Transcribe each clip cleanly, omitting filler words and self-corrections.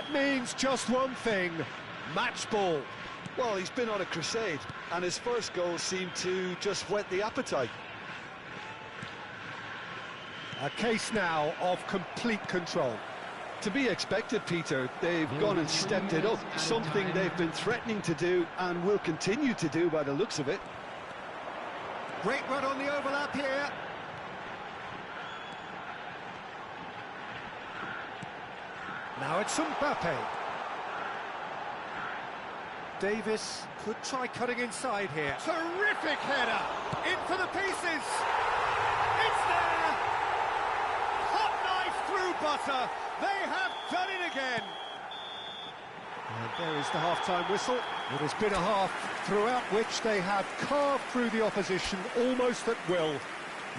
It means just one thing, match ball. Well, he's been on a crusade, and his first goal seemed to just whet the appetite. A case now of complete control. To be expected, Peter. They've gone and stepped it up, something they've been threatening to do and will continue to do by the looks of it. Great run on the overlap here. Now it's Mbappe. Davis could try cutting inside here. Terrific header! In for the pieces! It's there! Hot knife through butter! They have done it again! And there is the half-time whistle. It has been a half throughout which they have carved through the opposition almost at will.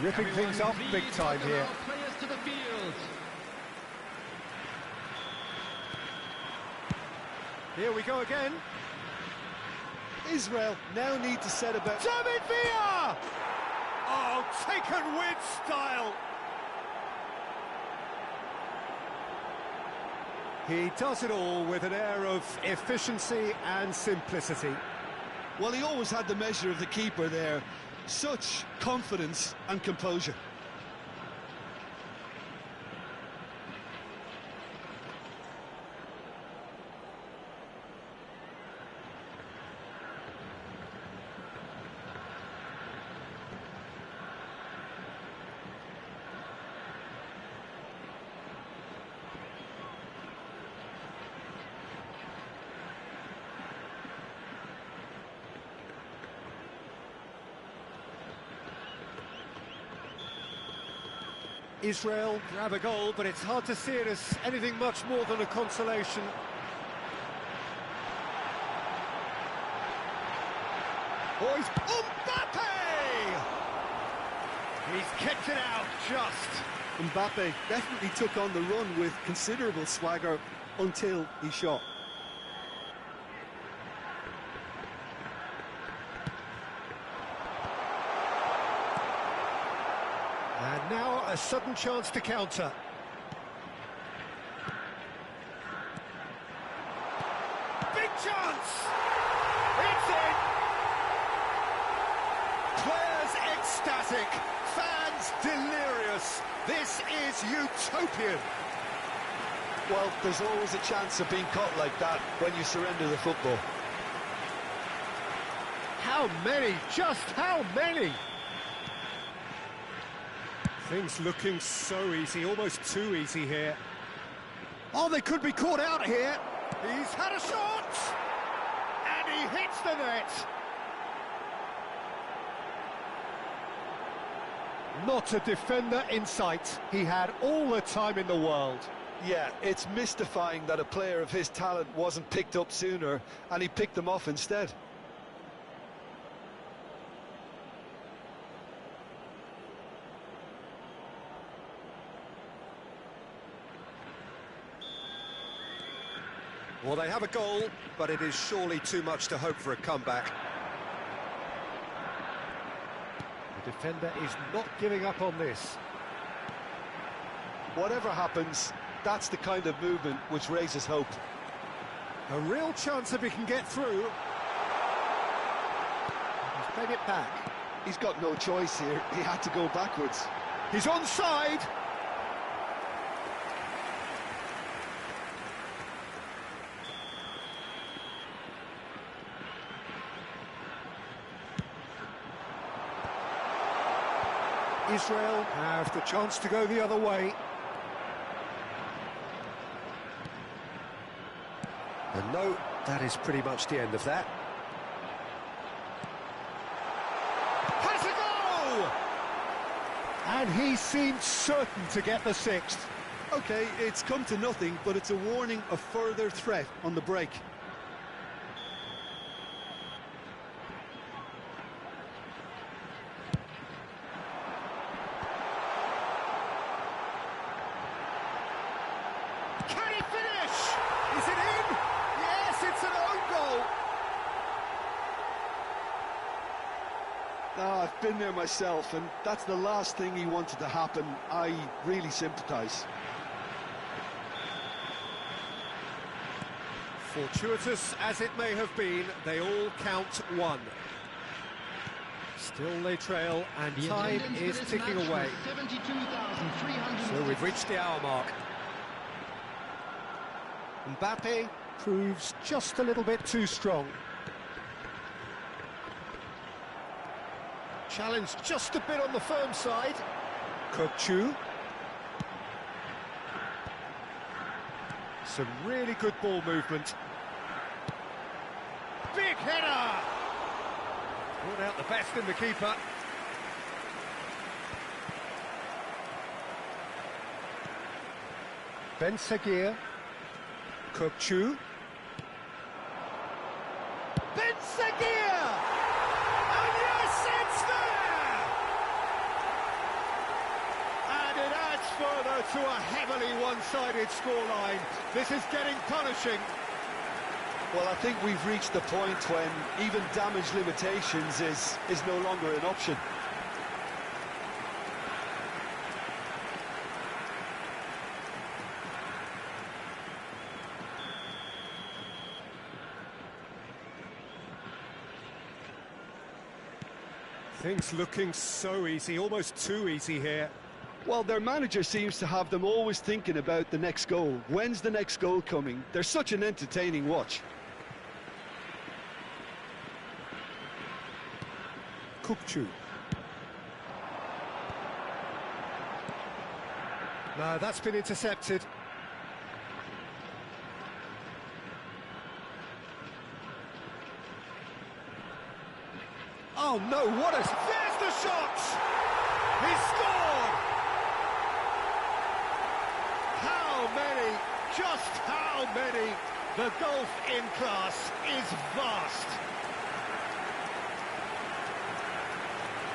Ripping things up big time here. Players to the field. Here we go again. Israel now need to set about... David Villa! Oh, taken with style! He does it all with an air of efficiency and simplicity. Well, he always had the measure of the keeper there. Such confidence and composure. Israel grab a goal, but it's hard to see it as anything much more than a consolation. Oh, he's Mbappe! He's kicked it out, just. Mbappe definitely took on the run with considerable swagger until he shot. And now a sudden chance to counter. Big chance! It's in! Players ecstatic, fans delirious. This is utopian. Well, there's always a chance of being caught like that when you surrender the football. How many? Just how many? Things looking so easy, almost too easy here. Oh, they could be caught out here. He's had a shot! And he hits the net. Not a defender in sight. He had all the time in the world. Yeah, it's mystifying that a player of his talent wasn't picked up sooner, and he picked them off instead. Well, they have a goal, but it is surely too much to hope for a comeback. The defender is not giving up on this. Whatever happens, that's the kind of movement which raises hope. A real chance if he can get through. He's played it back. He's got no choice here. He had to go backwards. He's onside. Israel have the chance to go the other way. And no, that is pretty much the end of that. Has a goal! And he seemed certain to get the sixth. OK, it's come to nothing, but it's a warning of further threat on the break. Can he finish? Is it in? Yes, it's an own goal. I've been there myself, and that's the last thing he wanted to happen. I really sympathise. Fortuitous as it may have been, they all count one. Still they trail, and time is ticking away. So we've reached the hour mark. Mbappe proves just a little bit too strong. Challenge just a bit on the firm side. Kochu. Some really good ball movement. Big header! Brought out the best in the keeper. Ben Seguir. Kochu. Ben Seguir! And yes, it's there! And it adds further to a heavily one-sided scoreline. This is getting punishing. Well, I think we've reached the point when even damage limitations is no longer an option. Things looking so easy, almost too easy here. Well, their manager seems to have them always thinking about the next goal. When's the next goal coming? They're such an entertaining watch. Kochu. No, that's been intercepted. Oh no, what a... There's the shot! He scored! How many, just how many? The gulf in class is vast.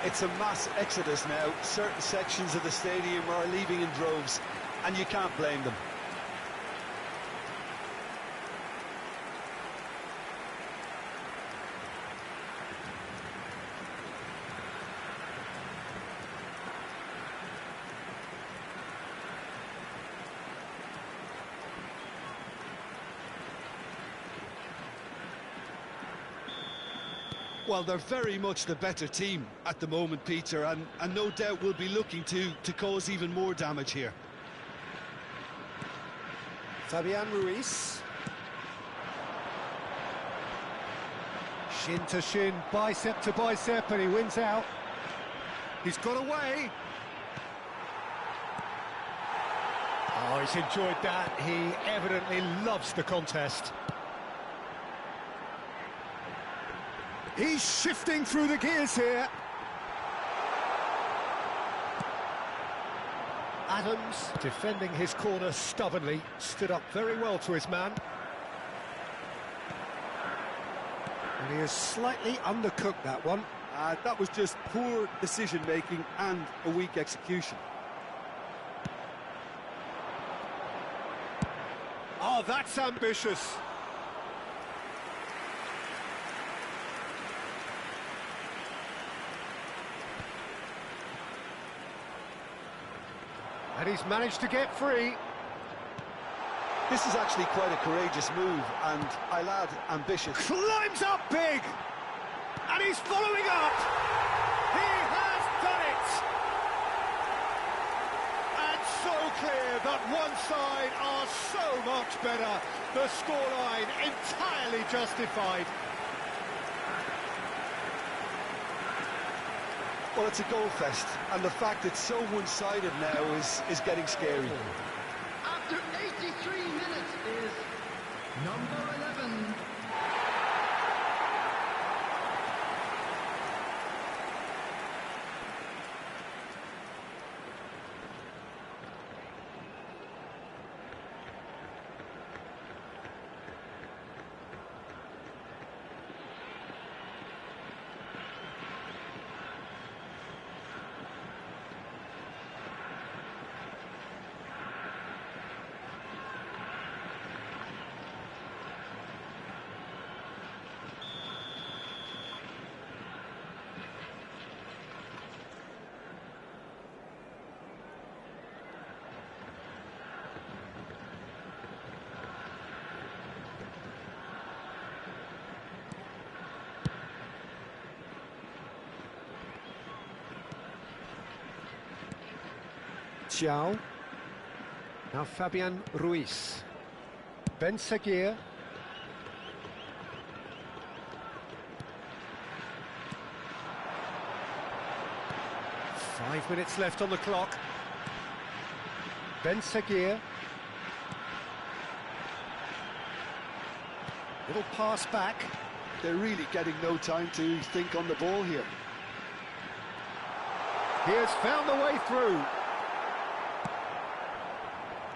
It's a mass exodus now. Certain sections of the stadium are leaving in droves, and you can't blame them. Well, they're very much the better team at the moment, Peter, and no doubt will be looking to cause even more damage here. Fabian Ruiz. Shin to shin, bicep to bicep, and he wins out. He's got away. Oh, he's enjoyed that. He evidently loves the contest. He's shifting through the gears here. Adams, defending his corner stubbornly, stood up very well to his man. And he has slightly undercooked that one. That was just poor decision-making and a weak execution. Oh, that's ambitious. And he's managed to get free. This is actually quite a courageous move, and I'll add, ambitious. Climbs up big! And he's following up! He has done it! And so clear that one side are so much better. The scoreline entirely justified. Well, it's a goal fest, and the fact it's so one-sided now is getting scary. After 83 minutes is number 11. Martial. Now Fabian Ruiz. Ben Seguir. Five minutes left on the clock. Ben Seguir. Little pass back. They're really getting no time to think on the ball here. He has found the way through.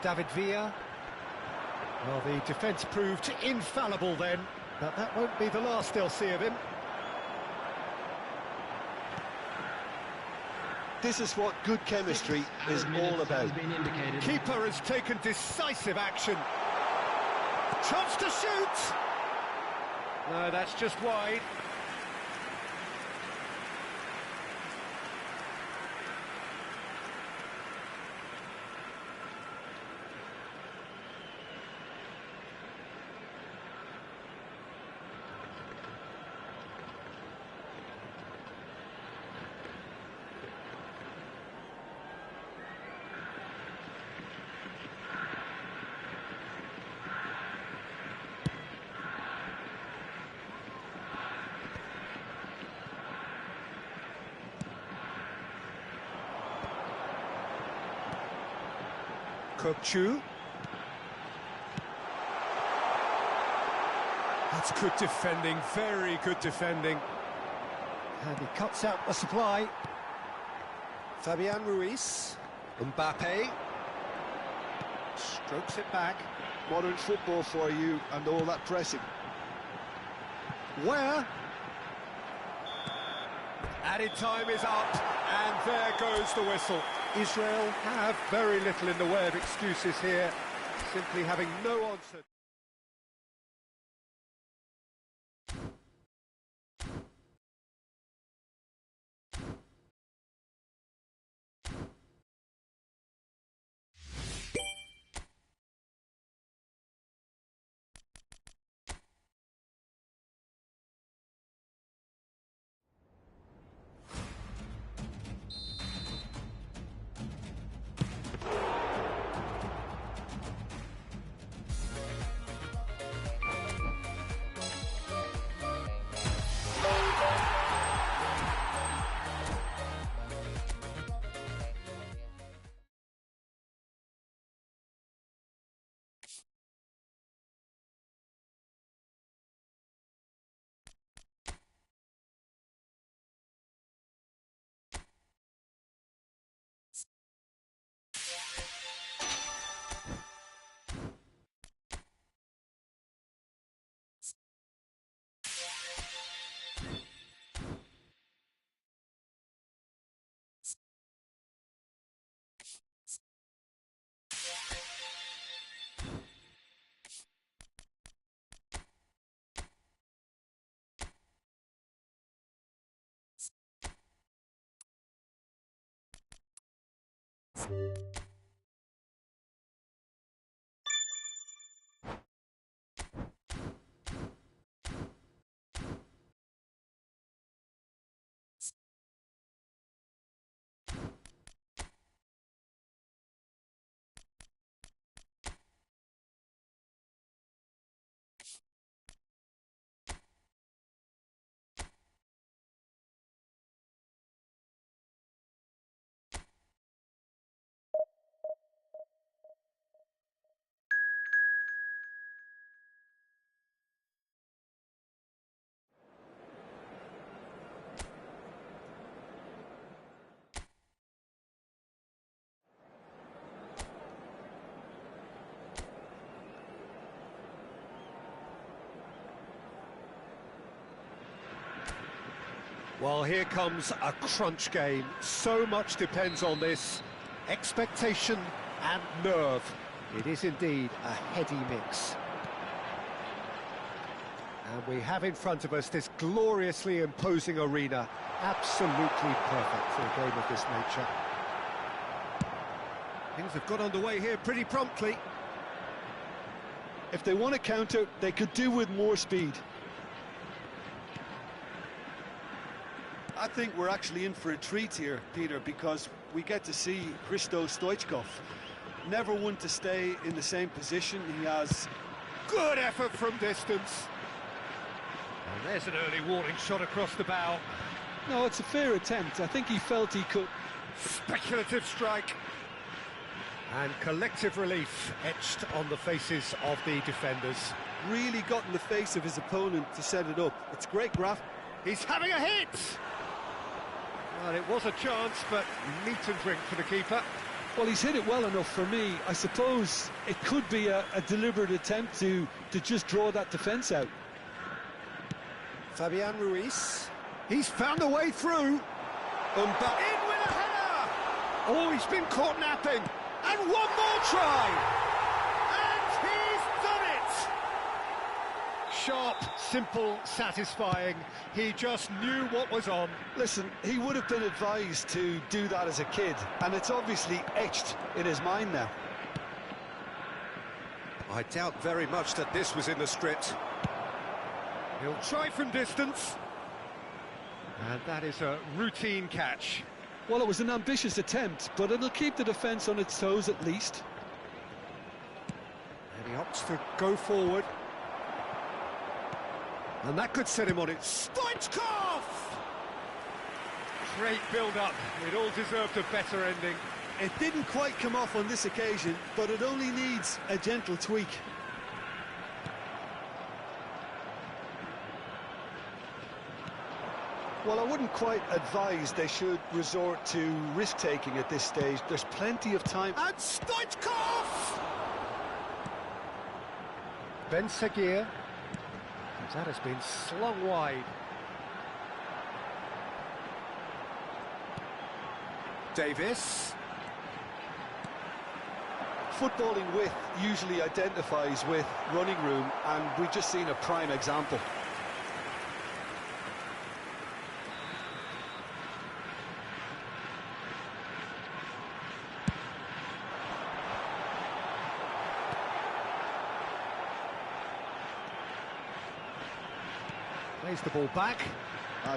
David Villa. Well, the defence proved infallible then, but that won't be the last they'll see of him. This is what good chemistry is all about. Keeper has taken decisive action. Chance to shoot! No, that's just wide. Kokchu. That's good defending, very good defending. And he cuts out the supply. Fabian Ruiz. Mbappe. Strokes it back. Modern football for you and all that pressing. Where? Added time is up, and there goes the whistle. Israel have very little in the way of excuses here, simply having no answer. Well, here comes a crunch game. So much depends on this. Expectation and nerve. It is indeed a heady mix. And we have in front of us this gloriously imposing arena. Absolutely perfect for a game of this nature. Things have got underway here pretty promptly. If they want to counter, they could do with more speed. I think we're actually in for a treat here, Peter, because we get to see Hristo Stoichkov. Never one to stay in the same position. He has... Good effort from distance. And there's an early warning shot across the bow. No, it's a fair attempt. I think he felt he could... Speculative strike. And collective relief etched on the faces of the defenders. Really got in the face of his opponent to set it up. It's great graft. He's having a hit! Well, it was a chance, but meat and drink for the keeper. Well, he's hit it well enough for me. I suppose it could be a deliberate attempt to just draw that defence out. Fabian Ruiz. He's found a way through. In with a header! Oh, he's been caught napping. And one more try! And he's done it! Sharp, simple, satisfying. He just knew what was on. Listen, he would have been advised to do that as a kid, and it's obviously etched in his mind now. I doubt very much that this was in the script. He'll try from distance. And that is a routine catch. Well, it was an ambitious attempt, but it'll keep the defence on its toes at least. And he opts to go forward. And that could set him on it. Stoichkov! Great build-up. It all deserved a better ending. It didn't quite come off on this occasion, but it only needs a gentle tweak. Well, I wouldn't quite advise they should resort to risk-taking at this stage. There's plenty of time. And Stoichkov! Ben Seguir. That has been slung wide. Davis. Footballing width usually identifies with running room, and we've just seen a prime example. Plays the ball back.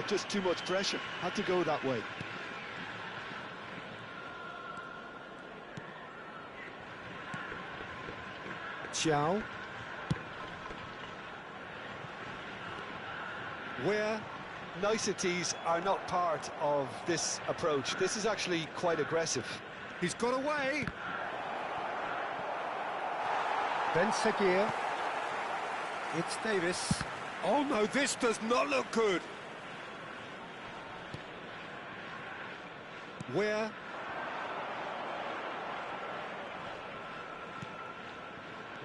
Just too much pressure. Had to go that way. Xiao. Where? Niceties are not part of this approach. This is actually quite aggressive. He's got away. Ben Seguir. It's Davis. Oh no, this does not look good. Where?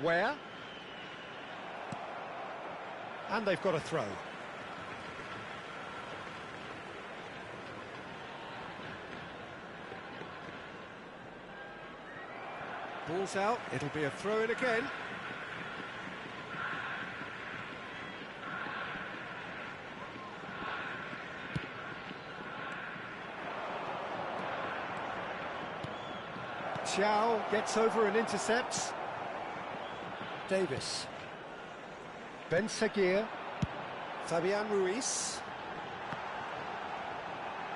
Where? And they've got a throw. Ball's out, it'll be a throw in again. Xiao gets over and intercepts. Davis. Ben Seguir. Fabian Ruiz.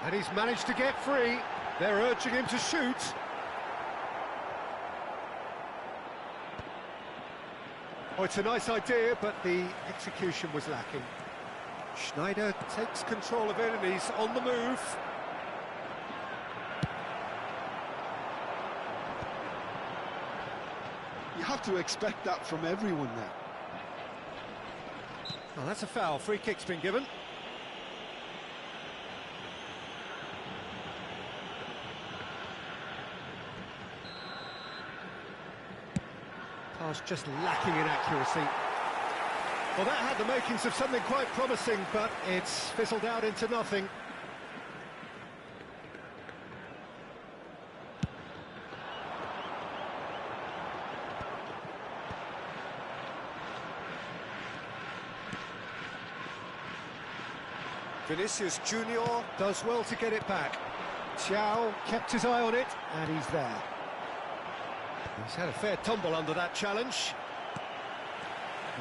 And he's managed to get free. They're urging him to shoot. Oh, it's a nice idea, but the execution was lacking. Schneider takes control of it and he's on the move. You have to expect that from everyone now. Oh, that's a foul. Free kick's been given. Pass just lacking in accuracy. Well, that had the makings of something quite promising, but it's fizzled out into nothing. Vinicius Junior does well to get it back. Xiao kept his eye on it, and he's there. He's had a fair tumble under that challenge.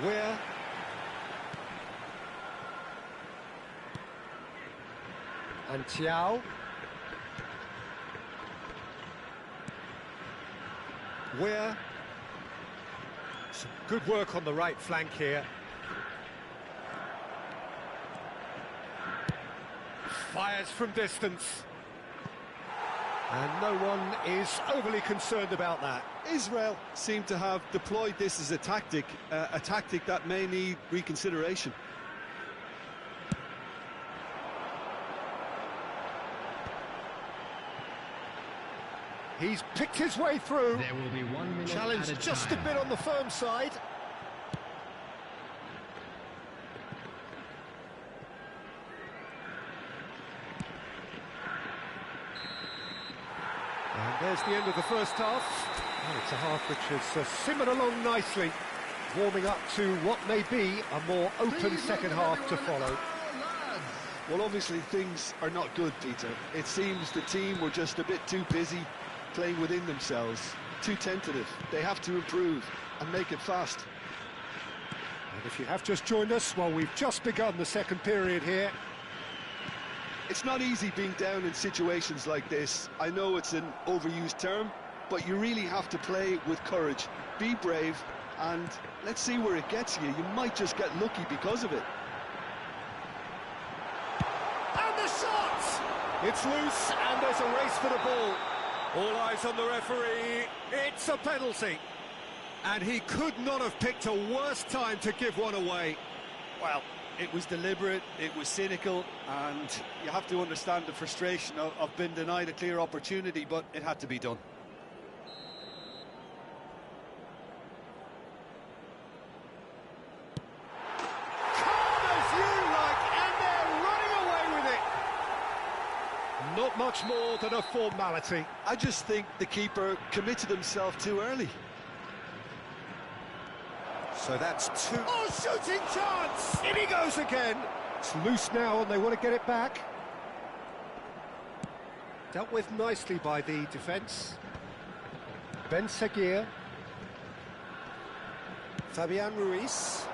Where? And Xiao. Where? Some good work on the right flank here. Fires from distance. And no one is overly concerned about that. Israel seem to have deployed this as a tactic that may need reconsideration. He's picked his way through. There will be 1 minute Challenge at a just time. a bit on the firm side. And there's the end of the first half. And it's a half which has simmered along nicely, warming up to what may be a more open Please second welcome half to everyone follow. at the lads. Well, obviously things are not good, Peter. It seems the team were just a bit too busy playing within themselves, too tentative. They have to improve and make it fast. And if you have just joined us, well, we've just begun the second period here. It's not easy being down in situations like this. I know it's an overused term, but you really have to play with courage. Be brave, and let's see where it gets you. You might just get lucky because of it. And the shot! It's loose, and there's a race for the ball. All eyes on the referee. It's a penalty. And he could not have picked a worse time to give one away. Well, it was deliberate, it was cynical, and you have to understand the frustration of being denied a clear opportunity, but it had to be done. Calm as you like, and they're running away with it. Not much more than a formality. I just think the keeper committed himself too early. So that's two. Oh, shooting chance! In he goes again. It's loose now, and they want to get it back. Dealt with nicely by the defence. Ben Seguir. Fabian Ruiz.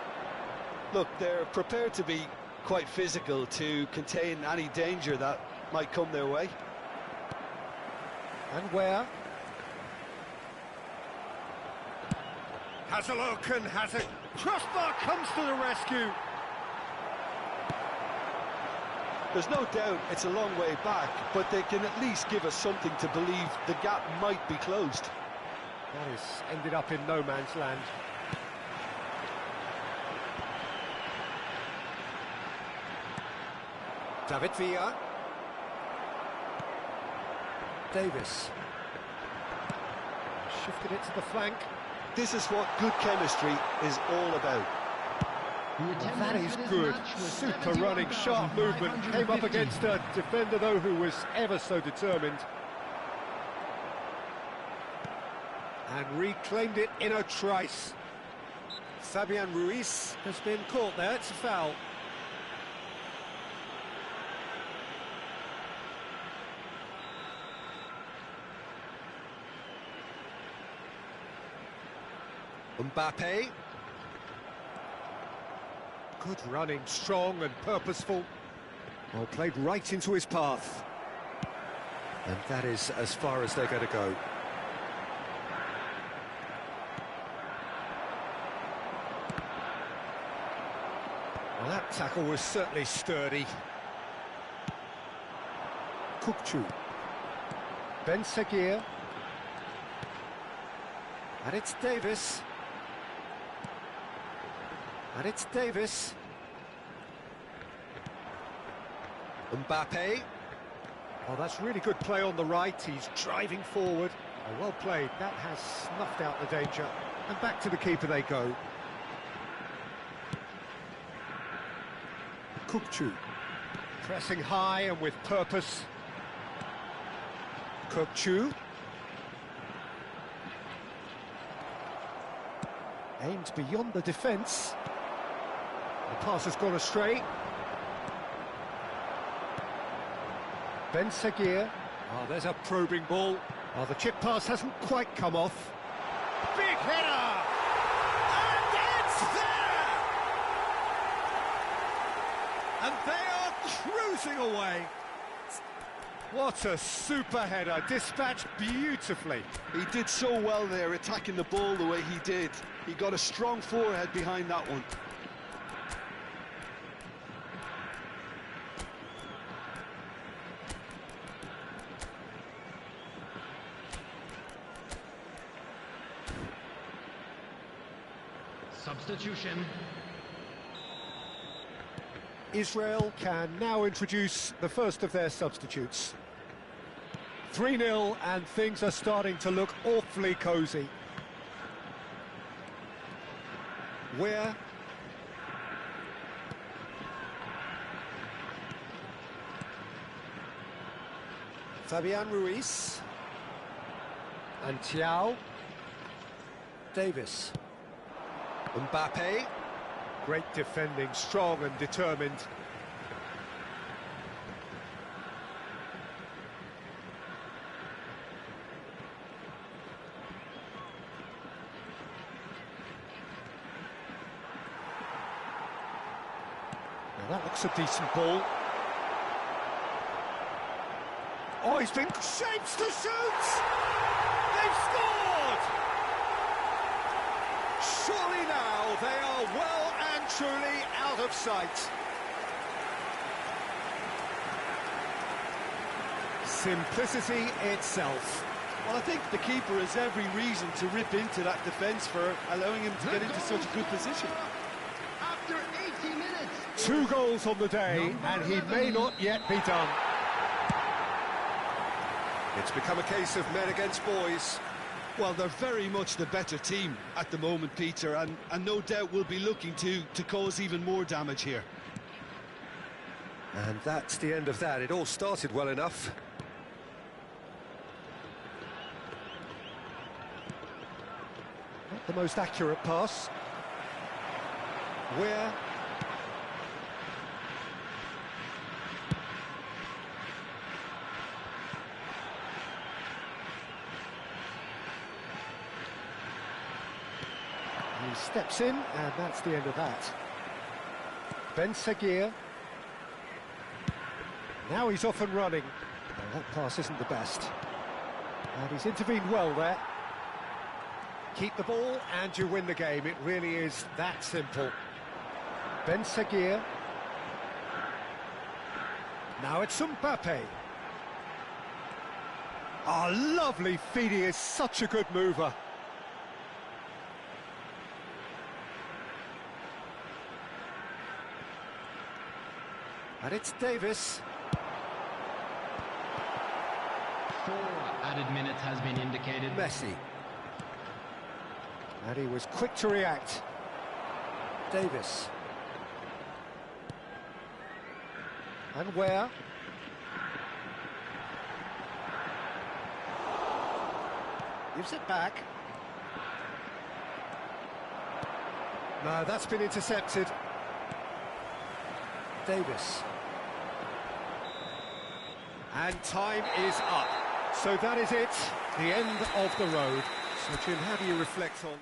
Look, they're prepared to be quite physical to contain any danger that might come their way. And where? Has a look and has a crossbar, comes to the rescue. There's no doubt it's a long way back, but they can at least give us something to believe the gap might be closed. That has ended up in no man's land. David Villa. Davis. Shifted it to the flank. This is what good chemistry is all about. That is good. Super running, sharp movement. Came up against a defender, though, who was ever so determined. And reclaimed it in a trice. Fabian Ruiz has been caught there. It's a foul. Mbappe. Good running, strong and purposeful. Well, played right into his path. And that is as far as they're going to go. Well, that tackle was certainly sturdy. Kukçu. Ben Seguir. And it's Davis. And it's Davis. Mbappe. Oh, that's really good play on the right. He's driving forward. Oh, well played. That has snuffed out the danger. And back to the keeper they go. Kukçu. Pressing high and with purpose. Kukçu. Aimed beyond the defence. The pass has gone astray. Ben Seguir. Oh, there's a probing ball. Oh, the chip pass hasn't quite come off. Big header! And it's there! And they are cruising away. What a super header, dispatched beautifully. He did so well there, attacking the ball the way he did. He got a strong forehead behind that one. Substitution. Israel can now introduce the first of their substitutes. 3-0 and things are starting to look awfully cosy. Where? Fabian Ruiz. And Thiaw. Davis. Mbappe. Great defending, strong and determined. Now that looks a decent ball. Oh, he's been shapes to shoot! They've scored! Surely now they are well and truly out of sight. Simplicity itself. Well, I think the keeper has every reason to rip into that defence for allowing him to get into such a good position. After 80 minutes. 2 goals on the day, and he may not yet be done. It's become a case of men against boys. Well, they're very much the better team at the moment, Peter, and no doubt will be looking to cause even more damage here. And that's the end of that. It all started well enough. Not the most accurate pass. Where? He steps in, and that's the end of that. Ben Seguir. Now he's off and running. Well, that pass isn't the best. And he's intervened well there. Keep the ball and you win the game. It really is that simple. Ben Seguir. Now it's Mbappe. Oh, lovely feed. He is such a good mover. And it's Davis. 4 added minutes has been indicated. Messi. And he was quick to react. Davis. And where? Gives it back. No, that's been intercepted. Davis. And time is up. So that is it, the end of the road. So, Jim, how do you reflect on...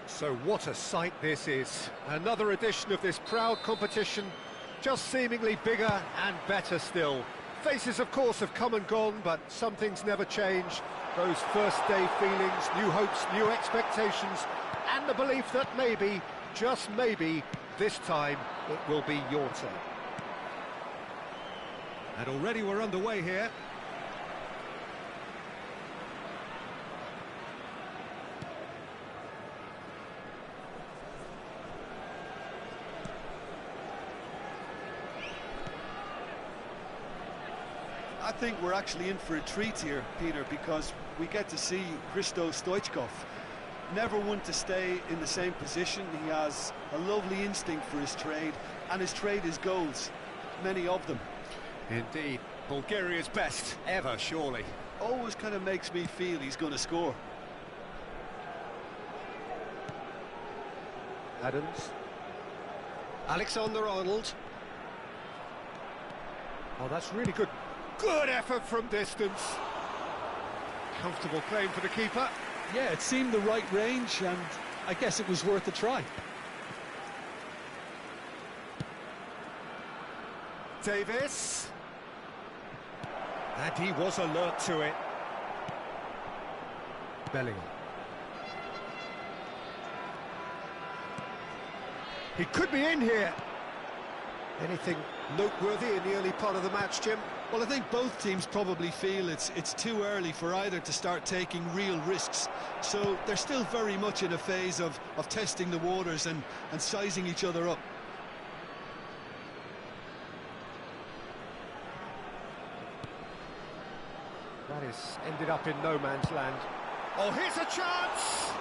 So what a sight this is. Another edition of this proud competition, just seemingly bigger and better still. Faces, of course, have come and gone, but some things never change. Those first-day feelings, new hopes, new expectations, and the belief that maybe, just maybe, this time it will be your turn. And already we're underway here. I think we're actually in for a treat here, Peter, because we get to see Hristo Stoichkov. Never one to stay in the same position. He has a lovely instinct for his trade, and his trade is goals, many of them. Indeed, Bulgaria's best ever, surely. Always kind of makes me feel he's going to score. Adams. Alexander-Arnold. Oh, that's really good. Good effort from distance. Comfortable claim for the keeper. Yeah, it seemed the right range, and I guess it was worth a try. Davis. And he was alert to it. Bellingham. He could be in here. Anything noteworthy in the early part of the match, Jim? Well, I think both teams probably feel it's too early for either to start taking real risks. So they're still very much in a phase of testing the waters and sizing each other up. That is ended up in no man's land. Oh, here's a chance!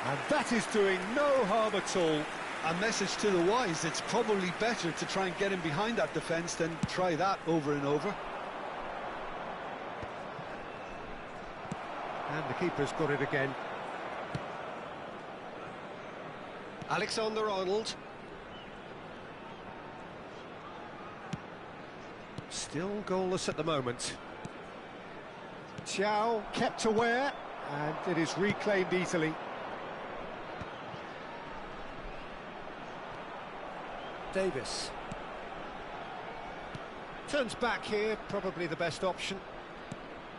And that is doing no harm at all. A message to the wise, it's probably better to try and get him behind that defence than try that over and over. And the keeper's got it again. Alexander-Arnold. Still goalless at the moment. Chow kept aware, and it is reclaimed easily. Davis. Turns back here, probably the best option.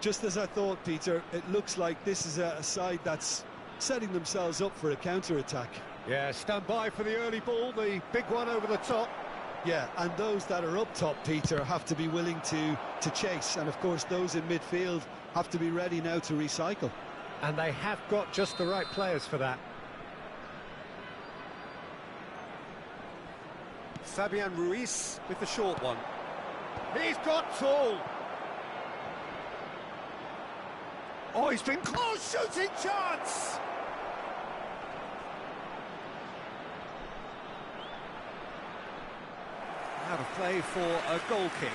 Just as I thought, Peter, it looks like this is a side that's setting themselves up for a counter-attack. Yeah, stand by for the early ball, the big one over the top. Yeah, and those that are up top, Peter, have to be willing to chase. And, of course, those in midfield have to be ready now to recycle. And they have got just the right players for that. Fabian Ruiz with the short one. He's got tall. Oh, he's been close, shooting chance! Out of play for a goal kick.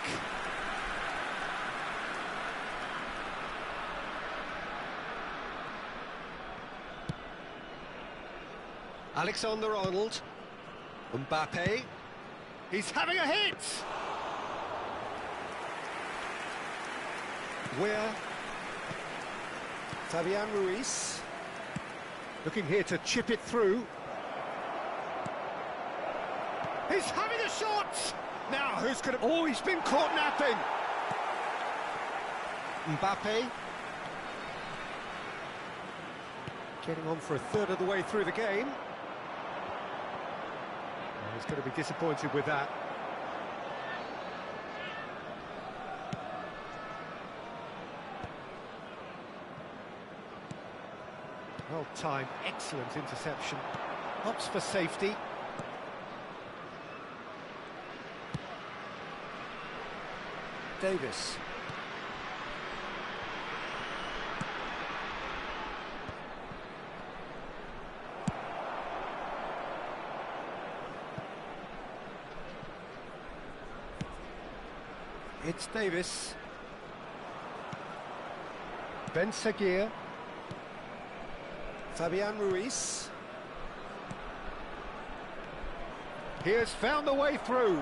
Alexander-Arnold. Mbappe. He's having a hit! Where? Fabian Ruiz. Looking here to chip it through. He's having a shot! Now, who's going to... Oh, he's been caught napping! Mbappe. Getting on for a third of the way through the game. He's going to be disappointed with that. Well timed, excellent interception. Hops for safety. Davis. It's Davis. Ben Seguir. Fabian Ruiz. He has found the way through.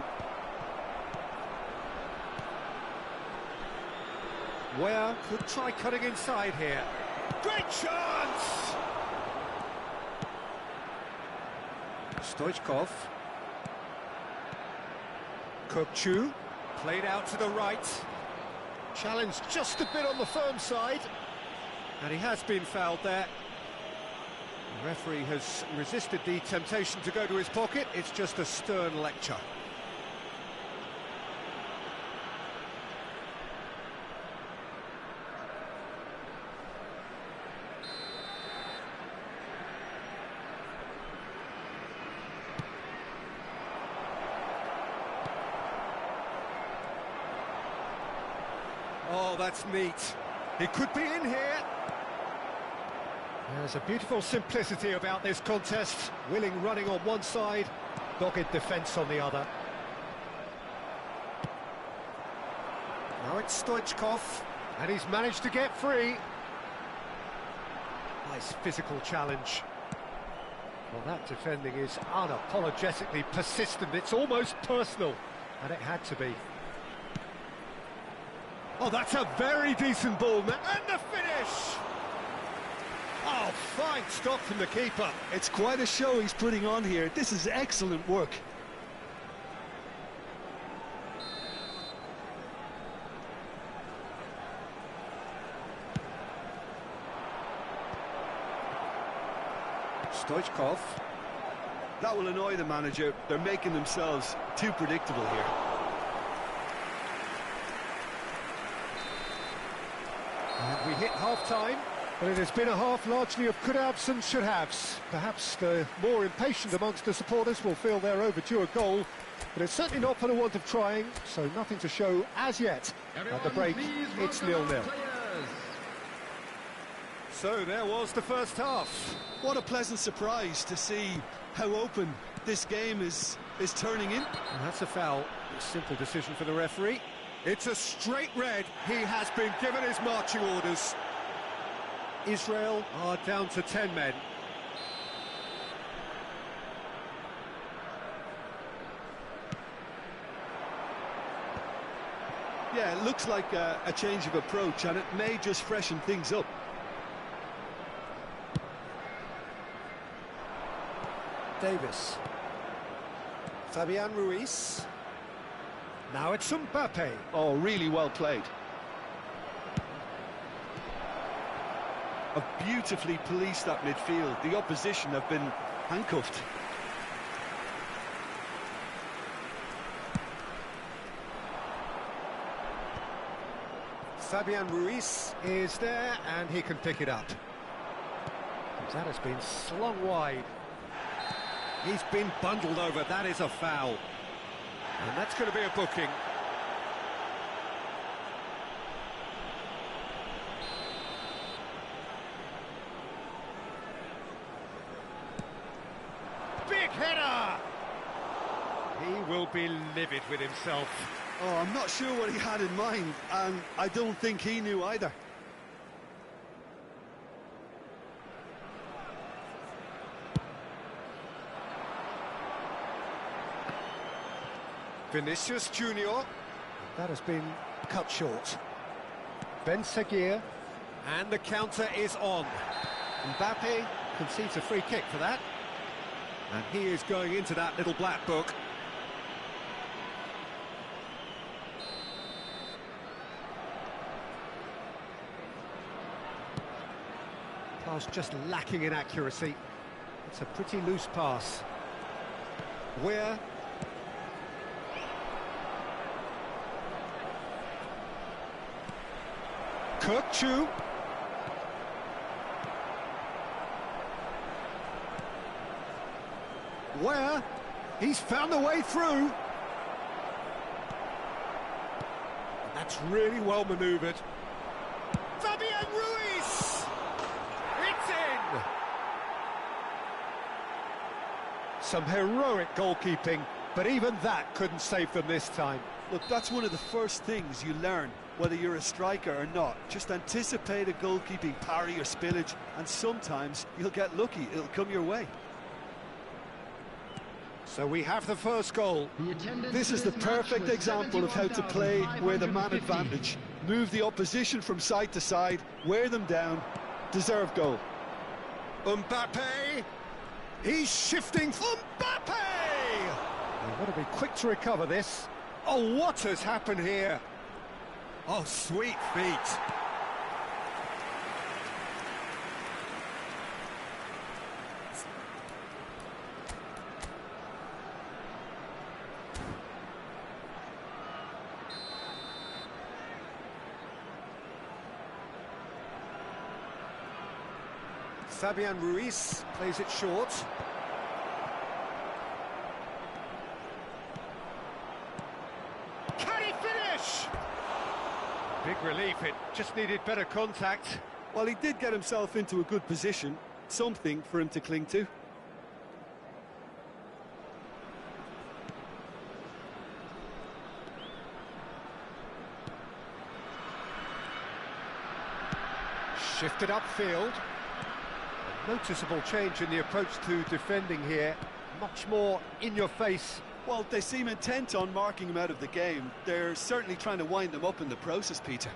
Where could try cutting inside here. Great chance! Stoichkov. Kokchu. Played out to the right. Challenged just a bit on the firm side. And he has been fouled there. The referee has resisted the temptation to go to his pocket. It's just a stern lecture. Oh, that's neat. He could be in here. There's a beautiful simplicity about this contest. Willing running on one side, dogged defence on the other. Now it's Stoichkov, and he's managed to get free. Nice physical challenge. Well, that defending is unapologetically persistent. It's almost personal, and it had to be. Oh, that's a very decent ball, man. And the finish! Oh, fine stop from the keeper. It's quite a show he's putting on here. This is excellent work. Stoichkov. That will annoy the manager. They're making themselves too predictable here. And we hit half-time, but it has been a half largely of could-haves and should-haves. Perhaps the more impatient amongst the supporters will feel they're overdue a goal, but it's certainly not for the want of trying, so nothing to show as yet. At the break, it's 0-0. So there was the first half. What a pleasant surprise to see how open this game is turning in. And that's a foul. A simple decision for the referee. It's a straight red. He has been given his marching orders. Israel are down to 10 men. Yeah, it looks like a change of approach, and it may just freshen things up. Davis. Fabian Ruiz. Now it's Mbappe. Oh, really well played. Have beautifully policed that midfield. The opposition have been handcuffed. Fabian Ruiz is there, and he can pick it up. That has been slung wide. He's been bundled over. That is a foul. And that's going to be a booking. Big header! He will be livid with himself. Oh, I'm not sure what he had in mind, and I don't think he knew either. Vinicius Junior. That has been cut short. Ben Seguir. And the counter is on. Mbappe concedes a free kick for that. And he is going into that little black book. Pass just lacking in accuracy. It's a pretty loose pass. Weir. Kirkchu. Where he's found a way through. And that's really well manoeuvred. Fabian Ruiz! It's in! Some heroic goalkeeping, but even that couldn't save them this time. Look, that's one of the first things you learn, whether you're a striker or not. Just anticipate a goalkeeping parry or spillage, and sometimes you'll get lucky. It'll come your way. So we have the first goal. This is the perfect example of how to play with a man advantage. Move the opposition from side to side, wear them down, deserve goal. Mbappe! He's shifting for Mbappe! They've got to be quick to recover this. Oh, what has happened here? Oh, sweet feet. Fabian Ruiz plays it short. Can he finish? Big relief, it just needed better contact. Well, he did get himself into a good position, something for him to cling to. Shifted upfield. A noticeable change in the approach to defending here. Much more in your face. Well, they seem intent on marking him out of the game. They're certainly trying to wind him up in the process, Peter.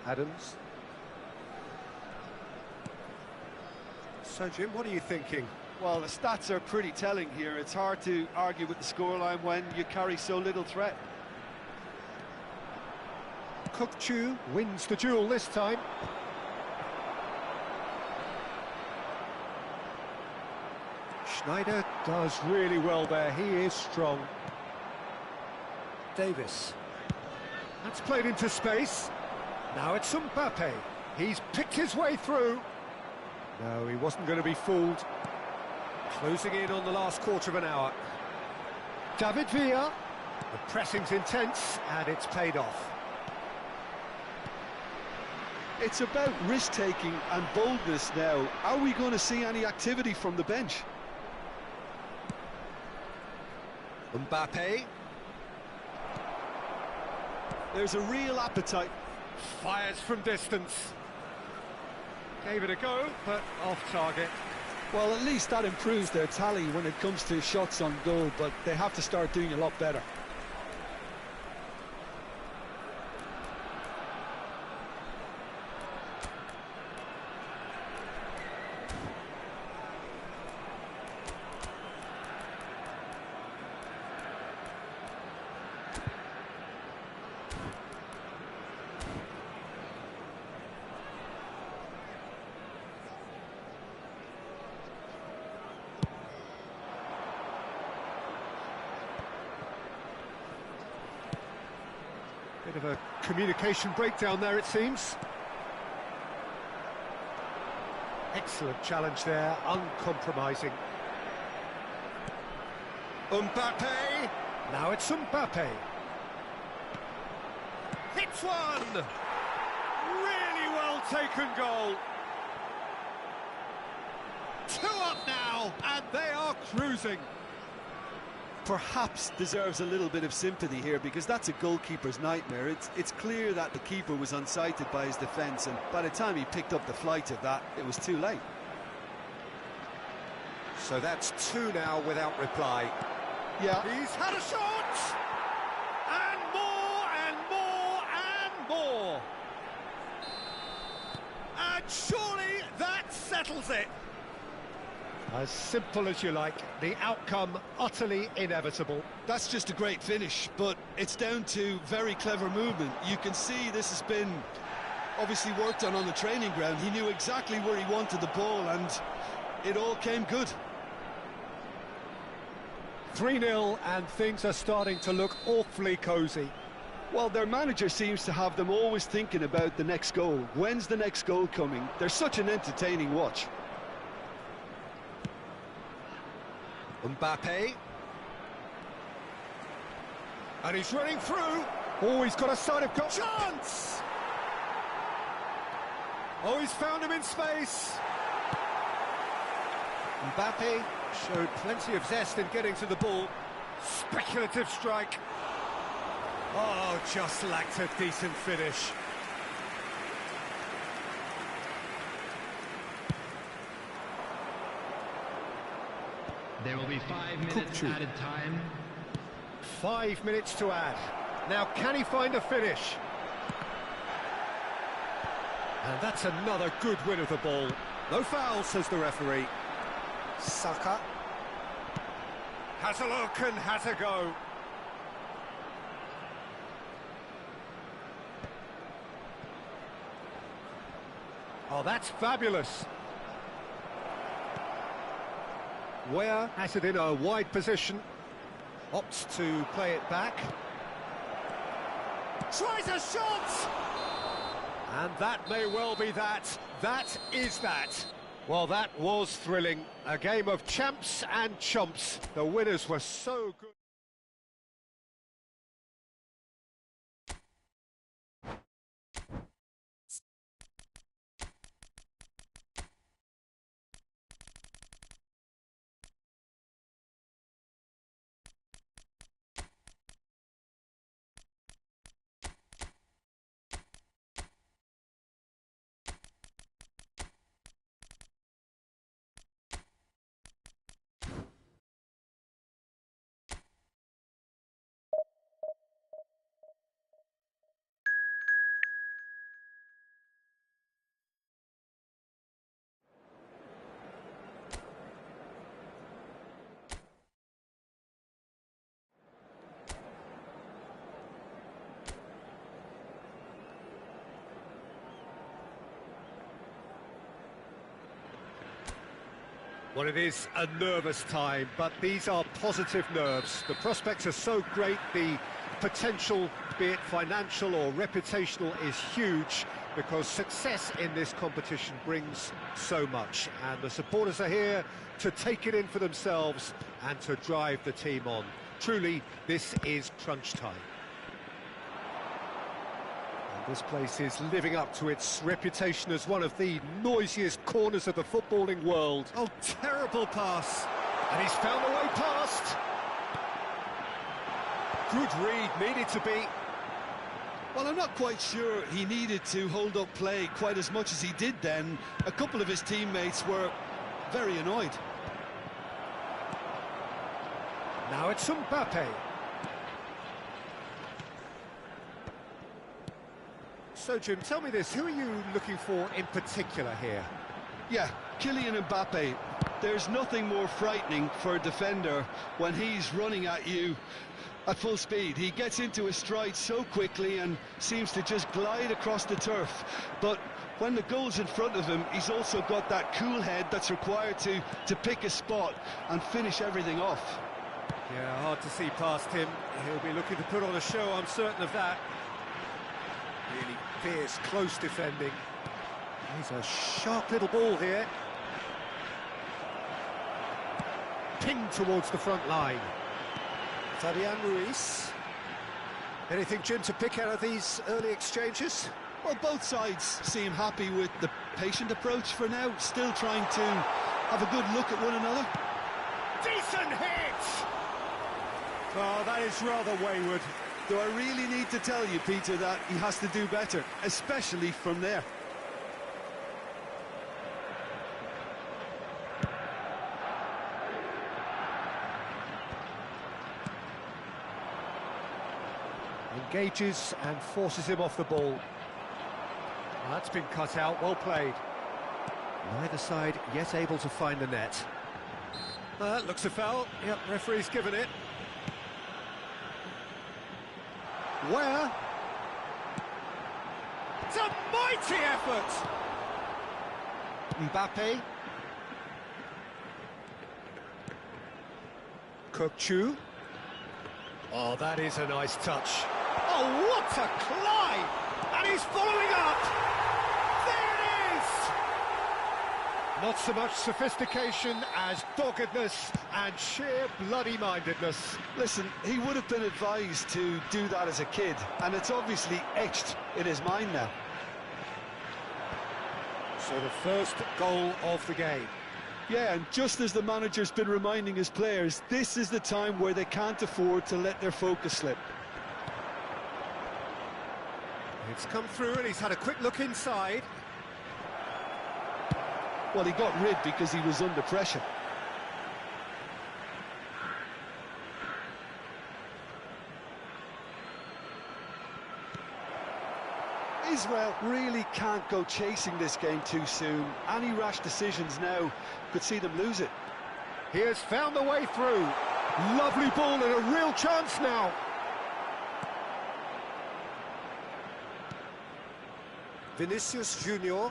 Adams. So, Jim, what are you thinking? Well, the stats are pretty telling here. It's hard to argue with the scoreline when you carry so little threat. Kukçu wins the duel this time. Schneider does really well there, he is strong. Davis. That's played into space. Now it's Mbappe. He's picked his way through. No, he wasn't going to be fooled. Closing in on the last quarter of an hour. David Villa. The pressing's intense and it's paid off. It's about risk-taking and boldness now. Are we going to see any activity from the bench? Mbappe. There's a real appetite. Fires from distance. Gave it a go, but off target. Well, at least that improves their tally when it comes to shots on goal, but they have to start doing a lot better. Bit of a communication breakdown there, it seems. Excellent challenge there, uncompromising. Mbappe! Now it's Mbappe. Hits one! Really well taken goal. 2 up now, and they are cruising. Perhaps deserves a little bit of sympathy here because that's a goalkeeper's nightmare. It's clear that the keeper was unsighted by his defence, and by the time he picked up the flight of that, it was too late. So that's 2 now without reply. Yeah. He's had a shot! And more, and more, and more! And surely that settles it! As simple as you like, the outcome utterly inevitable. That's just a great finish, but it's down to very clever movement. You can see this has been obviously worked on the training ground. He knew exactly where he wanted the ball, and it all came good. 3-0, and things are starting to look awfully cosy. Well, their manager seems to have them always thinking about the next goal. When's the next goal coming? They're such an entertaining watch. Mbappe. And he's running through. Oh, he's got a side of goal. Chance! Oh, he's found him in space. Mbappe showed plenty of zest in getting to the ball. Speculative strike. Oh, just lacked a decent finish. There will be 5 minutes Kukçu. added time. 5 minutes to add. Now, can he find a finish? And that's another good win of the ball. No foul, says the referee. Saka. Has a look and has a go. Oh, that's fabulous. Where has it in a wide position, opts to play it back. Tries a shot! And that may well be that. That is that. Well, that was thrilling. A game of champs and chumps. The winners were so good. Well, it is a nervous time, but these are positive nerves. The prospects are so great, the potential, be it financial or reputational, is huge, because success in this competition brings so much, and the supporters are here to take it in for themselves and to drive the team on. Truly, this is crunch time. And this place is living up to its reputation as one of the noisiest corners of the footballing world. Oh, terrible pass. And he's found a way past. Good read, needed to be. Well, I'm not quite sure he needed to hold up play quite as much as he did then. A couple of his teammates were very annoyed. Now it's Mbappe. So, Jim, tell me this, who are you looking for in particular here? Yeah, Kylian Mbappe. There's nothing more frightening for a defender when he's running at you at full speed. He gets into his stride so quickly and seems to just glide across the turf. But when the goal's in front of him, he's also got that cool head that's required to pick a spot and finish everything off. Yeah, hard to see past him. He'll be looking to put on a show, I'm certain of that. Really fierce, close defending. He's a sharp little ball here. Pinged towards the front line. Fabian Ruiz. Anything, Jim, to pick out of these early exchanges? Well, both sides seem happy with the patient approach for now, still trying to have a good look at one another. Decent hit! Oh, that is rather wayward. Do I really need to tell you, Peter, that he has to do better, especially from there? Engages and forces him off the ball. Well, that's been cut out, well played. Neither side yet able to find the net. That looks a foul. Yep, referee's given it. Where? It's a mighty effort! Mbappe. Kokchu. Oh, that is a nice touch. Oh, what a climb! And he's following up! There it is! Not so much sophistication as doggedness and sheer bloody-mindedness. Listen, he would have been advised to do that as a kid, and it's obviously etched in his mind now. So the first goal of the game. Yeah, and just as the manager's been reminding his players, this is the time where they can't afford to let their focus slip. It's come through and he's had a quick look inside. Well, he got rid because he was under pressure. Israel really can't go chasing this game too soon. Any rash decisions now could see them lose it. He has found the way through. Lovely ball and a real chance now. Vinicius Junior.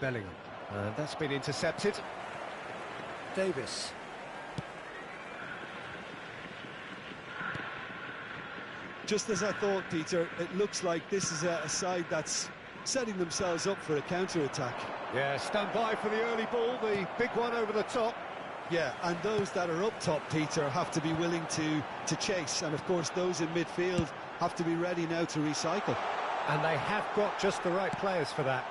Bellingham. And that's been intercepted. Davis. Just as I thought, Peter, it looks like this is a side that's setting themselves up for a counter-attack. Yeah, stand by for the early ball, the big one over the top. Yeah, and those that are up top, Peter, have to be willing to chase. And, of course, those in midfield have to be ready now to recycle. And they have got just the right players for that.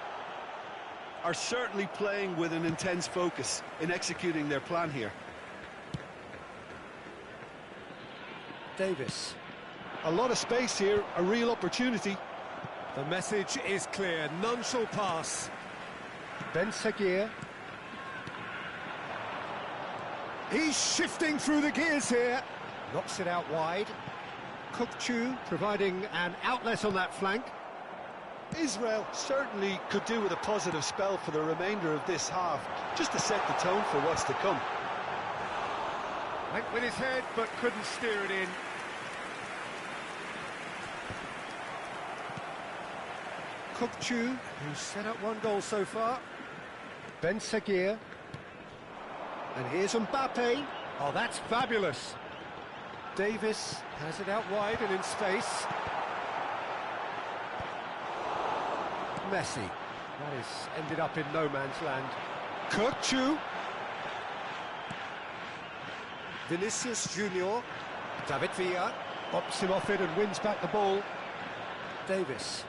Are certainly playing with an intense focus in executing their plan here. Davis. A lot of space here, a real opportunity. The message is clear, none shall pass. Ben Seguir. He's shifting through the gears here. Knocks it out wide. Kokchu providing an outlet on that flank. Israel certainly could do with a positive spell for the remainder of this half, just to set the tone for what's to come. Went with his head, but couldn't steer it in. Kokchu, who's set up one goal so far. Ben Seguir. And here's Mbappe. Oh, that's fabulous. Davis has it out wide and in space. Messi. That is ended up in no man's land. Kirkchu. Vinicius Junior. David Villa bops him off it and wins back the ball. Davis.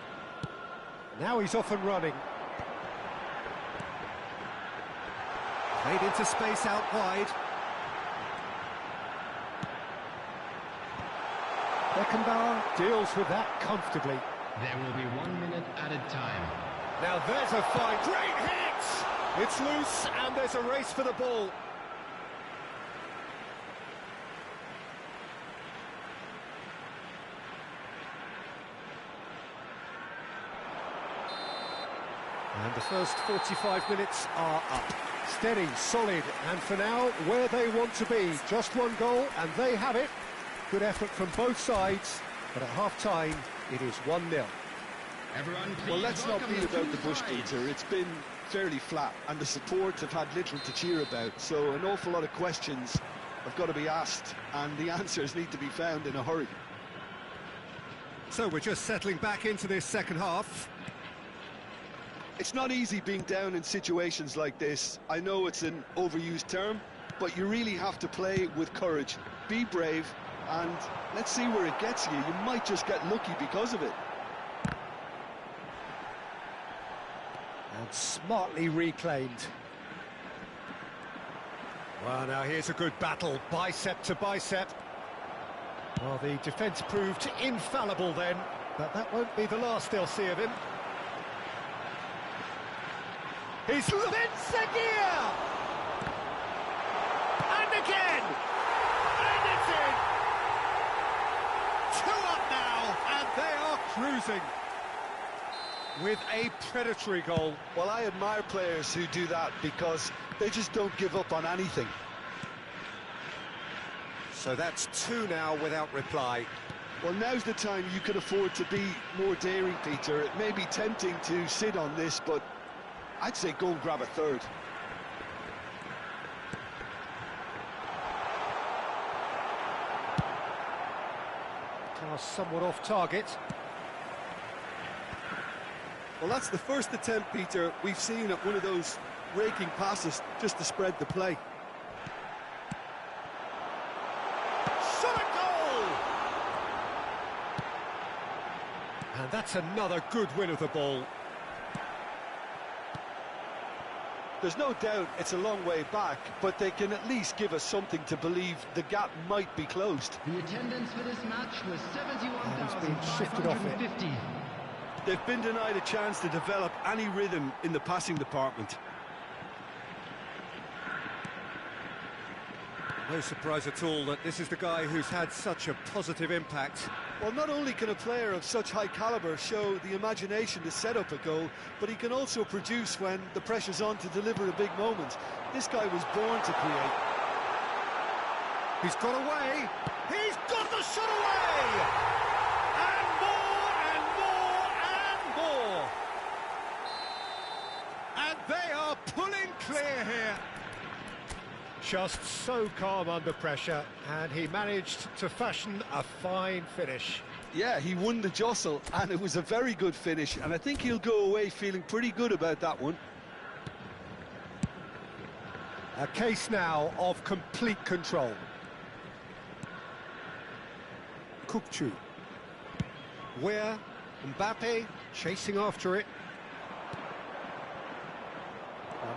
Now he's off and running. Played into space out wide. Beckenbauer deals with that comfortably. There will be 1 minute added time. Now there's a fight. Great hit! It's loose and there's a race for the ball. And the first 45 minutes are up. Steady, solid, and for now, where they want to be. Just one goal, and they have it. Good effort from both sides, but at half-time, it is 1-0. Everyone, please Well, let's not welcome beat the about the two bush, sides. Peter. It's been fairly flat, and the support have had little to cheer about. So an awful lot of questions have got to be asked, and the answers need to be found in a hurry. So we're just settling back into this second half. It's not easy being down in situations like this. I know it's an overused term, but you really have to play with courage. Be brave, and let's see where it gets you. You might just get lucky because of it. And smartly reclaimed. Well, now here's a good battle, bicep to bicep. Well, the defence proved infallible then, but that won't be the last they'll see of him. He's Seguir! And again! And it's in! 2 up now, and they are cruising with a predatory goal. Well, I admire players who do that because they just don't give up on anything. So that's 2 now without reply. Well, now's the time you could afford to be more daring, Peter. It may be tempting to sit on this, but I'd say go and grab a third. Pass somewhat off target. Well, that's the first attempt, Peter, we've seen at one of those raking passes just to spread the play. Shot a goal! And that's another good win of the ball. There's no doubt it's a long way back, but they can at least give us something to believe the gap might be closed. The attendance for this match was He's been shifted off it. 71,550. They've been denied a chance to develop any rhythm in the passing department. No surprise at all that this is the guy who's had such a positive impact. Well, not only can a player of such high calibre show the imagination to set up a goal, but he can also produce when the pressure's on to deliver a big moment. This guy was born to create. He's got away. He's got the shot away! And more, and more, and more! And they are pulling clear here. Just so calm under pressure, and he managed to fashion a fine finish. Yeah, he won the jostle, and it was a very good finish, and I think he'll go away feeling pretty good about that one. A case now of complete control. Kirkchu. Where Mbappe chasing after it.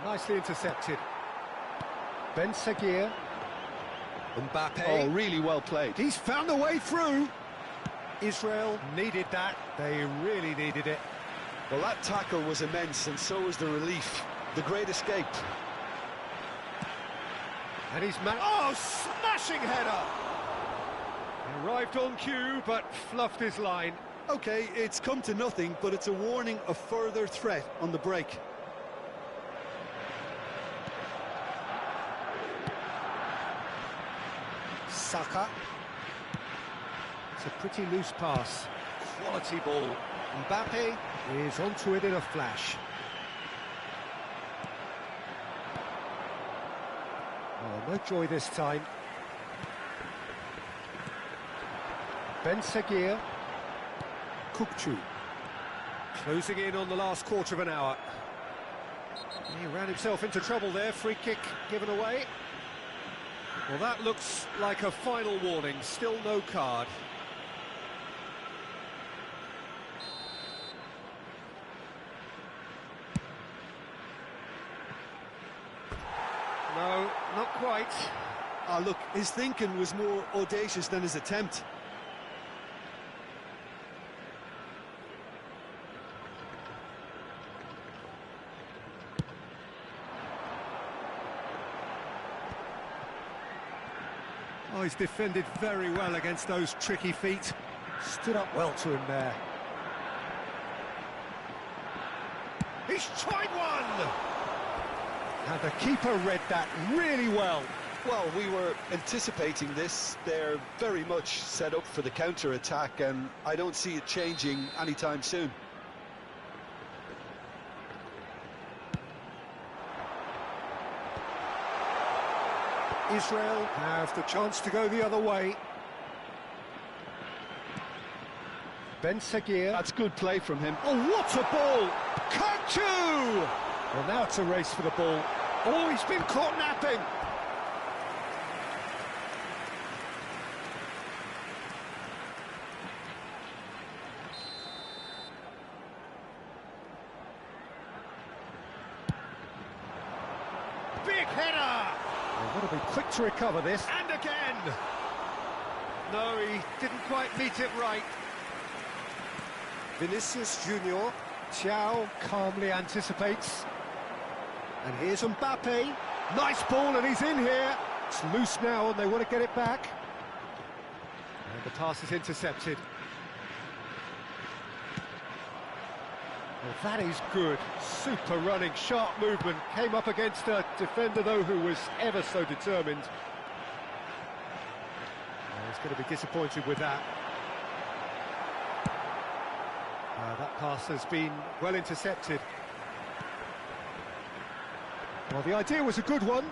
Nicely intercepted. Seguir. Mbappe. Oh, really well played. He's found a way through. Israel needed that. They really needed it. Well, that tackle was immense, and so was the relief. The great escape. And he's oh, smashing header! Arrived on cue, but fluffed his line. OK, it's come to nothing, but it's a warning of further threat on the break. Saka. It's a pretty loose pass. Quality ball. Mbappe is onto it in a flash. No joy this time. Ben Seguir. Kukçu. Closing in on the last quarter of an hour. He ran himself into trouble there, free kick given away. Well, that looks like a final warning, still no card. No, not quite. Ah, look, his thinking was more audacious than his attempt. Oh, he's defended very well against those tricky feet. Stood up well to him there. He's tried one! And the keeper read that really well. Well, we were anticipating this. They're very much set up for the counter-attack, and I don't see it changing anytime soon. Israel have the chance to go the other way. Ben Seguir. That's good play from him. Oh, what a ball! Kukçu! Well, now it's a race for the ball. Oh, he's been caught napping. Big header! They've got to be quick to recover this. And again! No, he didn't quite meet it right. Vinicius Junior. Thiaw calmly anticipates. And here's Mbappe. Nice ball, and he's in here. It's loose now, and they want to get it back. And the pass is intercepted. Well, that is good. Super running, sharp movement. Came up against a defender, though, who was ever so determined. Well, he's going to be disappointed with that. That pass has been well intercepted. Well, the idea was a good one.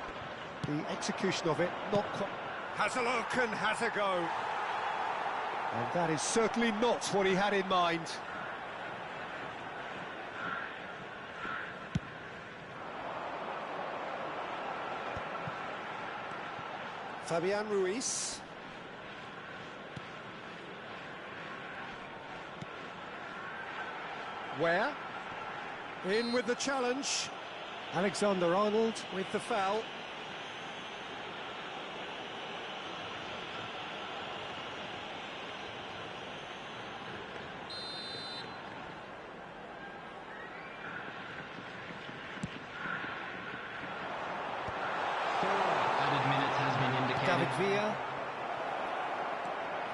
The execution of it, not quite. Has a look and has a go. And that is certainly not what he had in mind. Fabian Ruiz. Where? In with the challenge. Alexander-Arnold with the foul. Added minutes has been indicated. David Villa.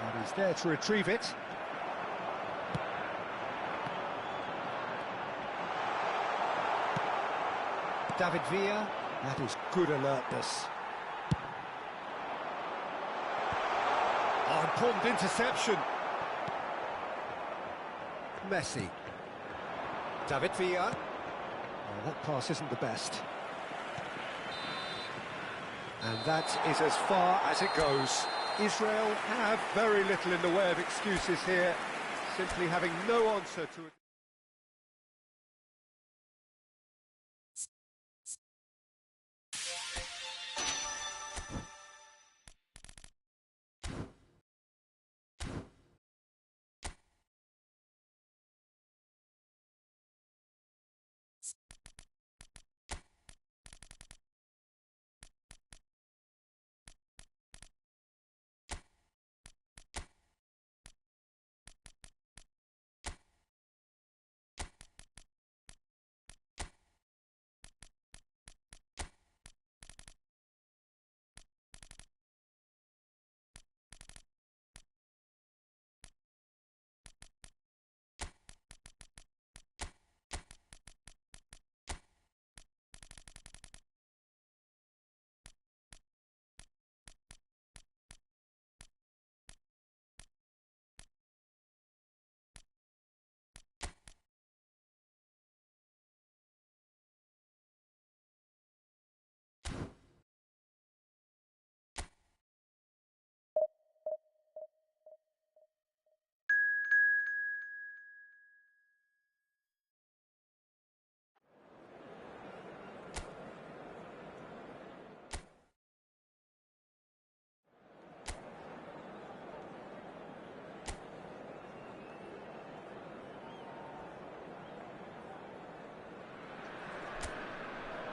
And he's there to retrieve it. David Villa, that is good alertness. Oh, important interception. Messi. David Villa. Oh, that pass isn't the best. And that is as far as it goes. Israel have very little in the way of excuses here, simply having no answer to it.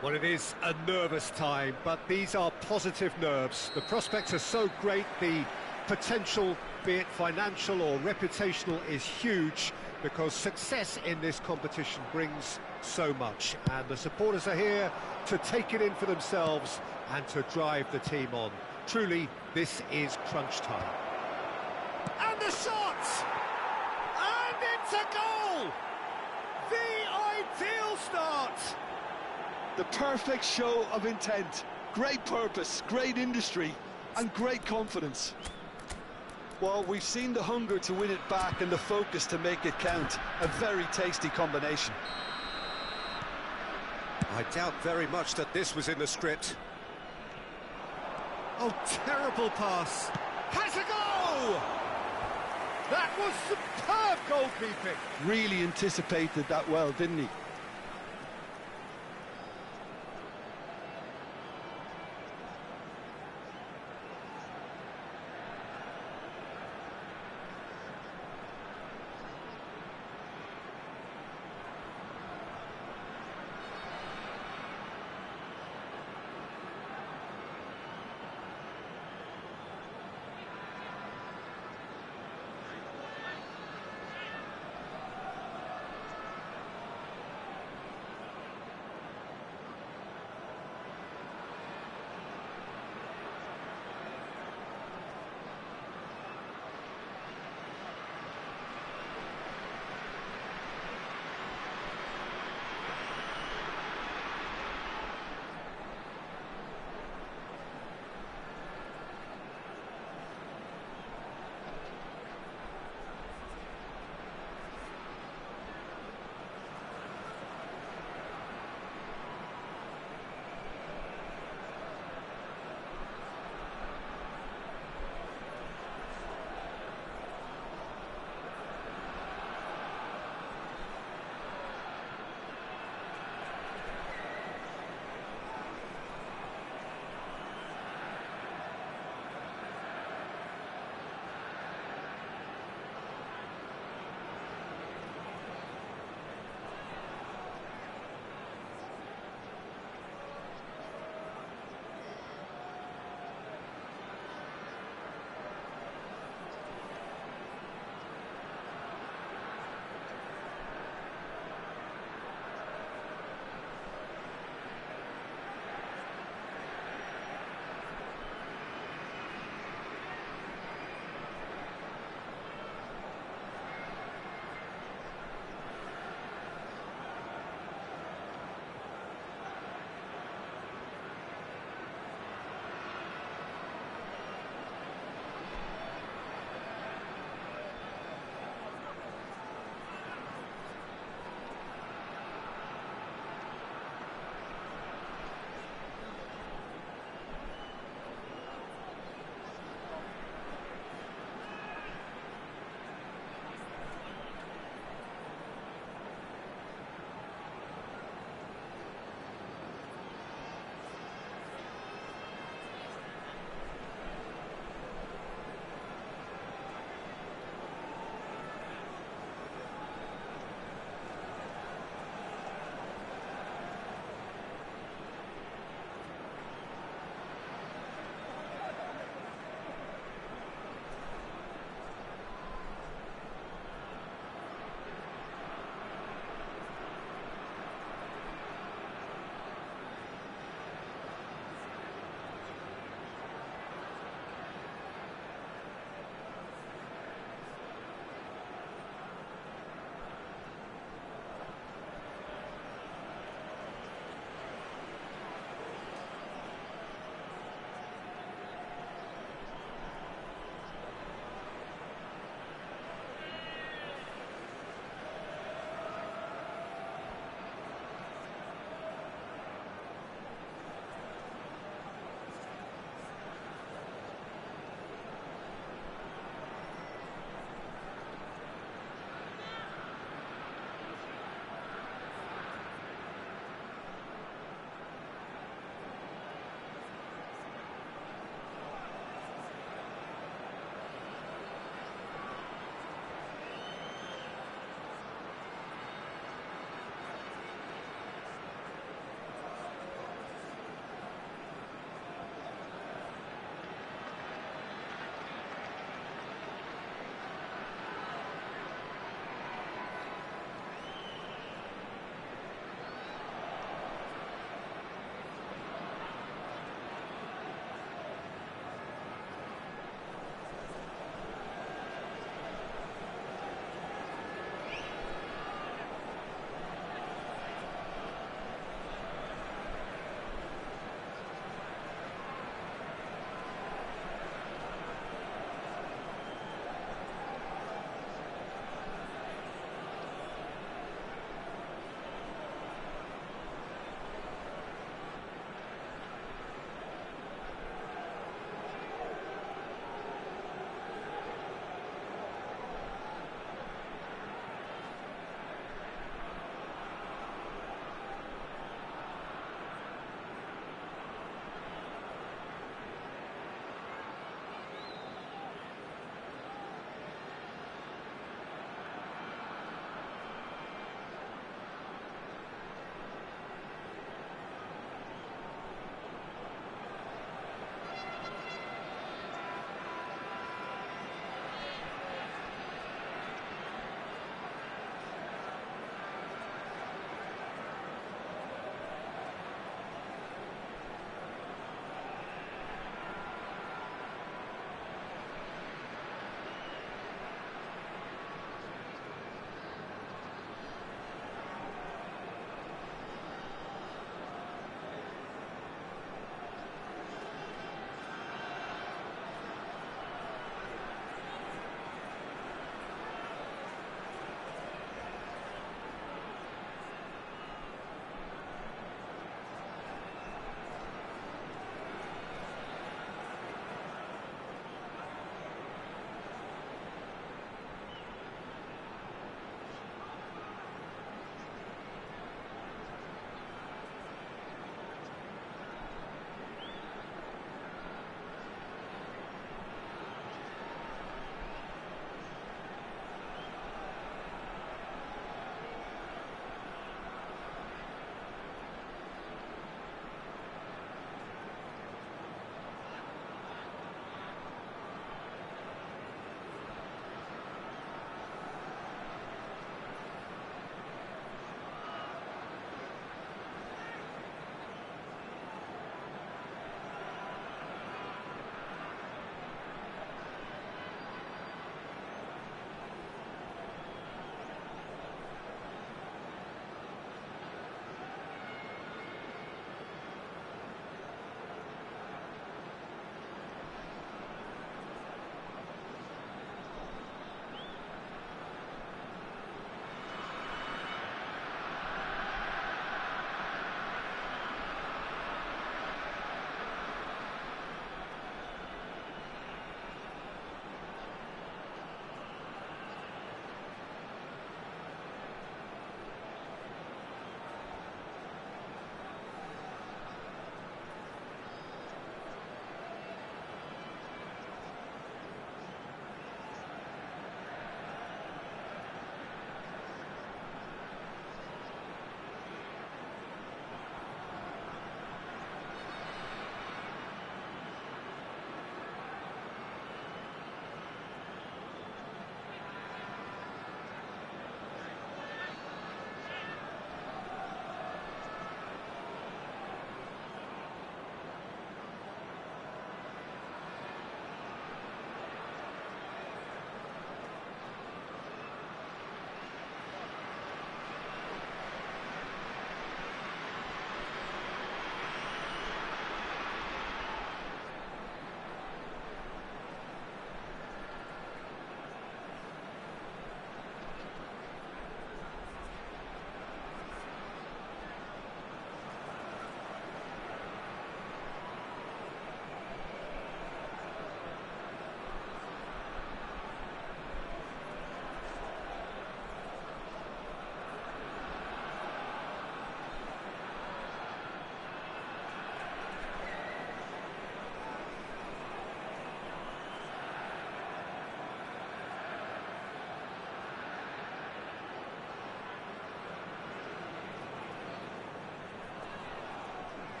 Well, it is a nervous time, but these are positive nerves. The prospects are so great, the potential, be it financial or reputational, is huge, because success in this competition brings so much. And the supporters are here to take it in for themselves and to drive the team on. Truly, this is crunch time. And the shot! And it's a goal! The ideal start! The perfect show of intent, great purpose, great industry, and great confidence. Well, we've seen the hunger to win it back and the focus to make it count. A very tasty combination. I doubt very much that this was in the script. Oh, terrible pass. Has a goal! That was superb goalkeeping. Really anticipated that well, didn't he?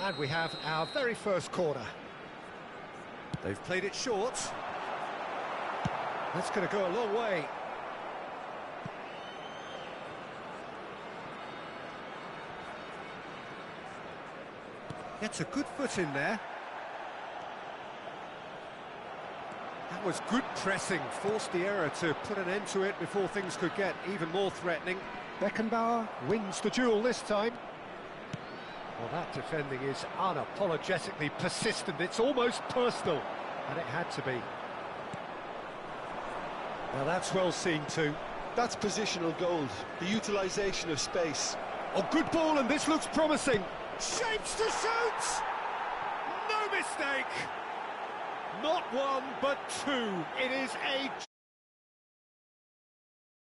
And we have our very first corner. They've played it short. That's going to go a long way. Gets a good foot in there. That was good pressing, forced the error to put an end to it before things could get even more threatening. Beckenbauer wins the duel this time. Well, that defending is unapologetically persistent. It's almost personal, and it had to be. Now that's well seen too. That's positional gold, the utilisation of space. Oh, good ball, and this looks promising. Shapes to shoot! No mistake! Not one, but two. It is a